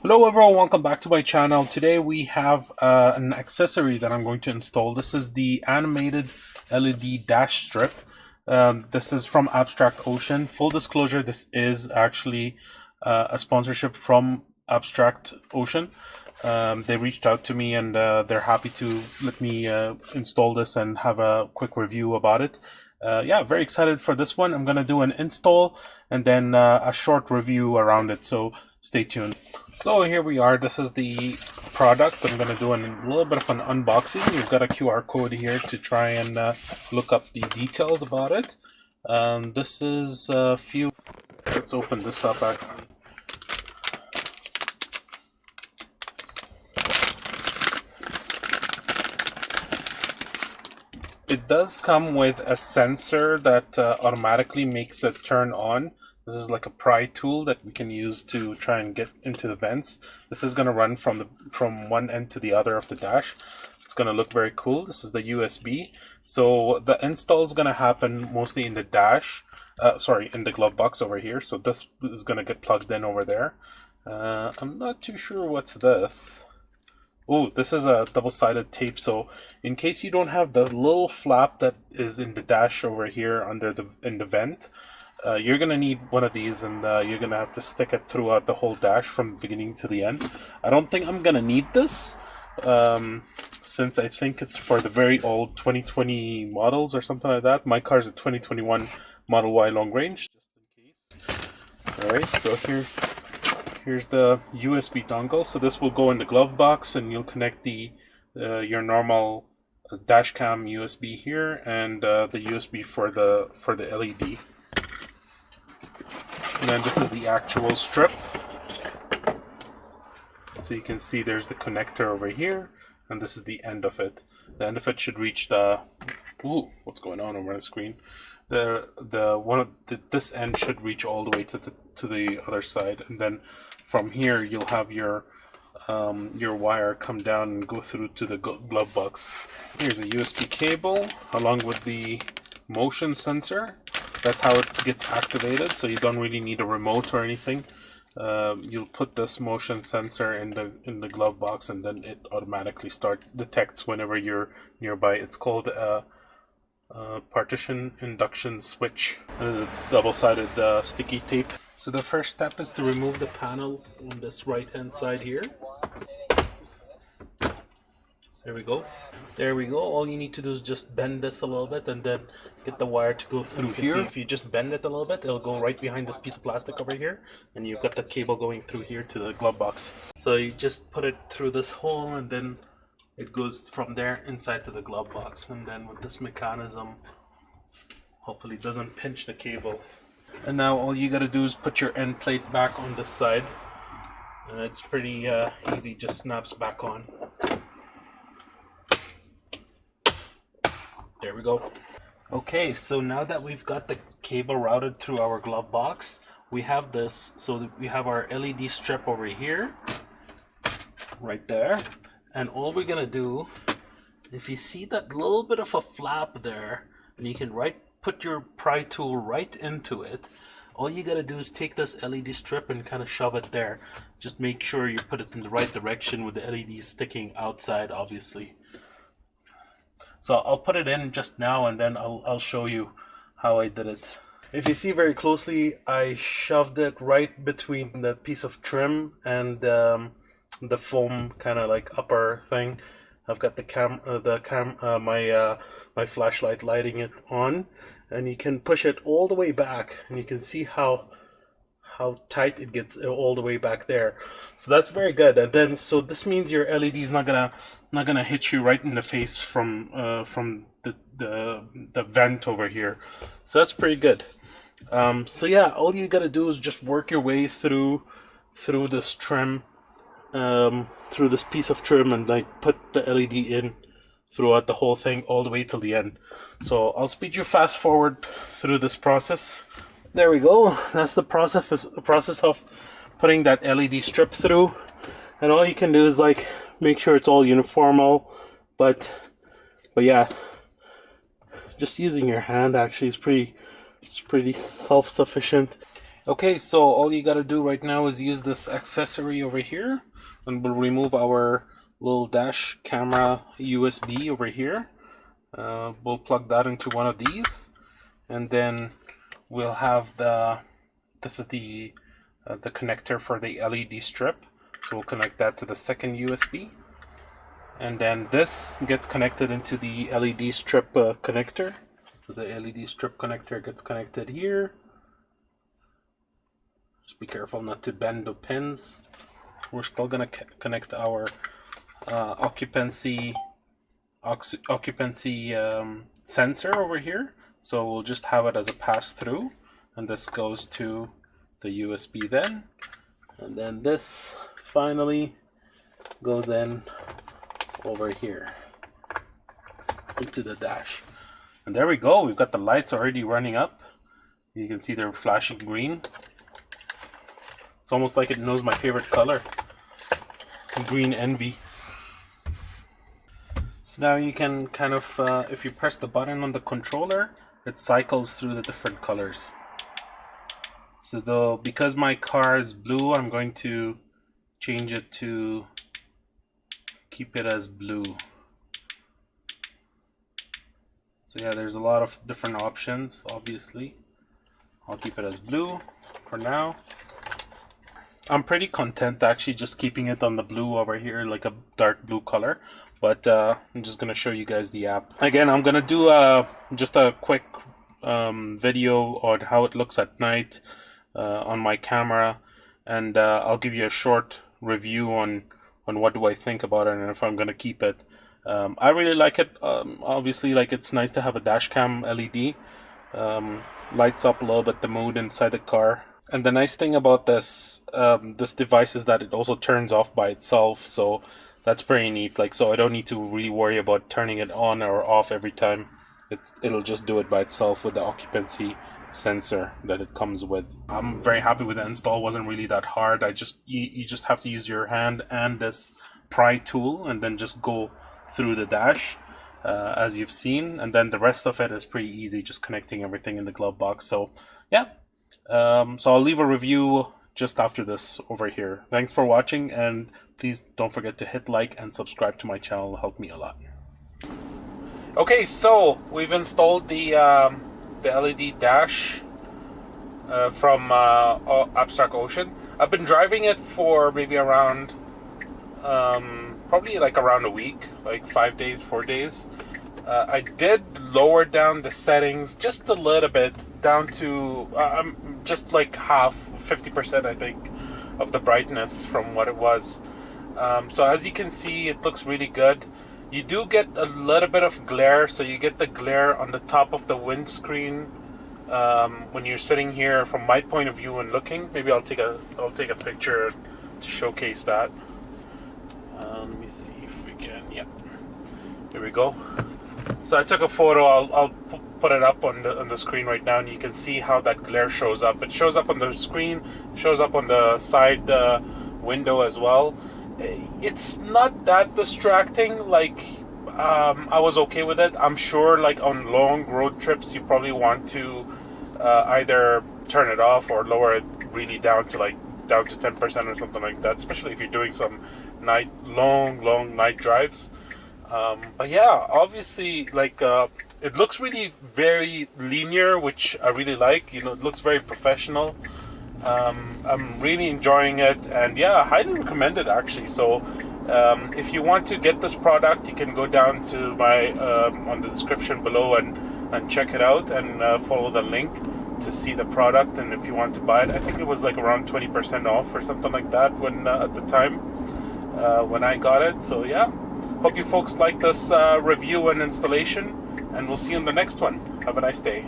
Hello everyone, welcome back to my channel. Today we have an accessory that I'm going to install. This is the animated LED dash strip. This is from Abstract Ocean. Full disclosure, this is actually a sponsorship from Abstract Ocean. They reached out to me and they're happy to let me install this and have a quick review about it. Yeah, very excited for this one. I'm going to do an install and then a short review around it, so stay tuned. So here we are. This is the product. I'm going to do a little bit of an unboxing. You've got a QR code here to try and look up the details about it. This is a few... Let's open this up actually. It does come with a sensor that automatically makes it turn on. This is like a pry tool that we can use to try and get into the vents. This is going to run from one end to the other of the dash. It's going to look very cool. This is the USB. So the install is going to happen mostly in the dash. In the glove box over here. So this is going to get plugged in over there. I'm not too sure what's this. Oh, this is a double-sided tape, so in case you don't have the little flap that is in the dash over here in the vent, you're going to need one of these, and you're going to have to stick it throughout the whole dash from the beginning to the end. I don't think I'm going to need this, since I think it's for the very old 2020 models or something like that. My car's a 2021 Model Y long range, just in case. Alright, so here's the USB dongle. So this will go in the glove box, and you'll connect the your normal dash cam USB here, and the USB for the LED. And then this is the actual strip. So you can see there's the connector over here, and this is the end of it. The end of it should reach the... Ooh, what's going on over the screen? This end should reach all the way to the other side, and then from here you'll have your wire come down and go through to the glove box. Here's a USB cable along with the motion sensor. That's how it gets activated, so you don't really need a remote or anything. You'll put this motion sensor in the glove box, and then it automatically detects whenever you're nearby. It's called a partition induction switch. This is a double-sided sticky tape. So the first step is to remove the panel on this right hand side here. There we go. There we go. All you need to do is just bend this a little bit and then get the wire to go through here. See, if you just bend it a little bit, it'll go right behind this piece of plastic over here, and you've got the cable going through here to the glove box. So you just put it through this hole, and then it goes from there inside to the glove box, and then with this mechanism, hopefully it doesn't pinch the cable. And now all you gotta do is put your end plate back on this side, and it's pretty easy, just snaps back on. There we go. Okay, so now that we've got the cable routed through our glove box, we have this, so we have our LED strip over here, right there. And all we're gonna do, if you see that little bit of a flap there, and you can put your pry tool right into it, all you gotta do is take this LED strip and kind of shove it there. Just make sure you put it in the right direction with the LED sticking outside, obviously. So I'll put it in just now, and then I'll show you how I did it. If you see very closely, I shoved it right between the piece of trim and the foam kind of like upper thing. I've got my flashlight lighting it on, and you can push it all the way back, and you can see how tight it gets all the way back there. So that's very good. And then so this means your LED is not gonna hit you right in the face from the vent over here. So that's pretty good. So yeah, all you gotta do is just work your way through this trim, through this piece of trim, and like put the LED in throughout the whole thing all the way till the end. So I'll speed you fast forward through this process. There we go. That's the process of putting that LED strip through, and all you can do is like make sure it's all uniform, but yeah, just using your hand actually is pretty self-sufficient. Okay, so all you gotta do right now is use this accessory over here, and we'll remove our little dash camera USB over here. We'll plug that into one of these, and then we'll have this is the connector for the LED strip. So we'll connect that to the second USB, and then this gets connected into the LED strip connector. So the LED strip connector gets connected here. Just be careful not to bend the pins. We're still gonna connect our occupancy sensor over here. So we'll just have it as a pass-through, and this goes to the USB then, and then this finally goes in over here into the dash. And there we go. We've got the lights already running up. You can see they're flashing green. It's almost like it knows my favorite color, green envy. So now you can kind of, if you press the button on the controller, it cycles through the different colors. So because my car is blue, I'm going to change it to keep it as blue. So yeah, there's a lot of different options, obviously. I'll keep it as blue for now. I'm pretty content actually just keeping it on the blue over here, like a dark blue color. But I'm just going to show you guys the app. Again, I'm going to do just a quick video on how it looks at night on my camera. And I'll give you a short review on what do I think about it and if I'm going to keep it. I really like it. Obviously, like, it's nice to have a dash cam LED. Lights up a little bit the mood inside the car. And the nice thing about this this device is that it also turns off by itself, so that's pretty neat. Like, so I don't need to really worry about turning it on or off every time. It'll just do it by itself with the occupancy sensor that it comes with. I'm very happy with the install. It wasn't really that hard. You just have to use your hand and this pry tool, and then just go through the dash as you've seen, and then the rest of it is pretty easy, just connecting everything in the glove box. So yeah. So I'll leave a review just after this over here. Thanks for watching, and please don't forget to hit like and subscribe to my channel. It'll help me a lot. Okay, so we've installed the LED dash from Abstract Ocean. I've been driving it for maybe around probably like around a week, like 5 days, 4 days. I did lower down the settings just a little bit, down to just like half, 50% I think, of the brightness from what it was. So as you can see, it looks really good. You do get a little bit of glare, so you get the glare on the top of the windscreen when you're sitting here. From my point of view and looking, maybe I'll take a picture to showcase that. Let me see if we can. Yeah, here we go. So I took a photo. I'll put it up on the screen right now, and you can see how that glare shows up. It shows up on the screen, shows up on the side window as well. It's not that distracting. Like, I was okay with it. I'm sure, like, on long road trips, you probably want to either turn it off or lower it really down to 10% or something like that, especially if you're doing some long night drives. But yeah, obviously, like, it looks really very linear, which I really like. You know, it looks very professional. I'm really enjoying it, and yeah, I highly recommend it actually. So if you want to get this product, you can go down to my on the description below and check it out, and follow the link to see the product. And if you want to buy it, I think it was like around 20% off or something like that when at the time when I got it. So yeah, hope you folks like this review and installation, and we'll see you in the next one. Have a nice day.